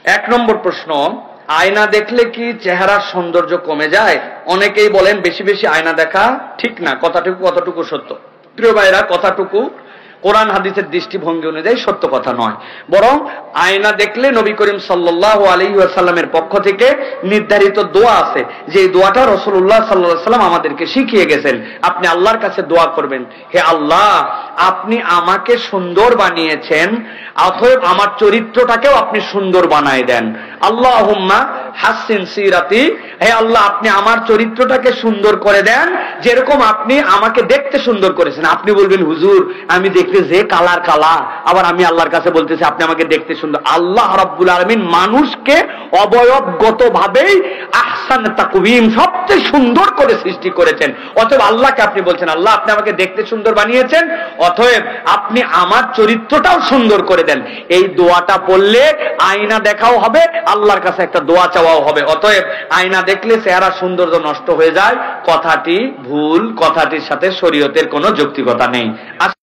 এক নম্বর প্রশ্ন, আয়না দেখলে কি চেহারার সৌন্দর্য কমে যায়? অনেকেই বলেন বেশি বেশি আয়না দেখা ঠিক না। কথাটুকু কতটুকু সত্য? প্রিয় ভাইরা, কথাটুকু কোরআন হাদিসের দৃষ্টিভঙ্গি অনুযায়ী সত্য কথা নয়, বরং আয়না দেখলে নবী করিম সাল্লাল্লাহু আলাইহি ওয়াসাল্লামের পক্ষ থেকে নির্ধারিত দোয়া আছে, যে দোয়াটা রাসূলুল্লাহ সাল্লাল্লাহু আলাইহি ওয়াসাল্লাম আমাদেরকে শিখিয়ে গেছেন। আপনি আল্লাহর কাছে দোয়া করবেন, হে আল্লাহ, আপনি আমাকে সুন্দর বানিয়েছেন, অতএব আমার চরিত্রটাকেও আপনি সুন্দর বানায় দেন। আল্লাহুম্মা হাসিন সিরাতি, হে আল্লাহ, আপনি আমার চরিত্রটাকে সুন্দর করে দেন যেরকম আপনি আমাকে দেখতে সুন্দর করেছেন। আপনি বলবেন, হুজুর আমি দেখতে যে কালার কালা, আবার আমি আল্লাহর কাছে বলতেছি আপনি আমাকে দেখতে সুন্দর। আল্লাহ রাব্বুল আলামিন মানুষকে অবয়বগত ভাবেই আহসান তাকওয়িম, সবচেয়ে সুন্দর করে সৃষ্টি করেছেন। অতএব আল্লাহকে আপনি বলছেন, আল্লাহ আপনি আমাকে দেখতে সুন্দর বানিয়েছেন, অতএব আপনি আমার চরিত্রটাও সুন্দর করে দেন। এই দোয়াটা পড়লে আয়না দেখাও হবে, আল্লাহর কাছে একটা দোয়া চাওয়াও হবে। অতএব আয়না দেখলে চেহারা সৌন্দর্য নষ্ট হয়ে যায়, কথাটি ভুল, কথাটির সাথে শরীয়তের কোনো যৌক্তিকতা নেই।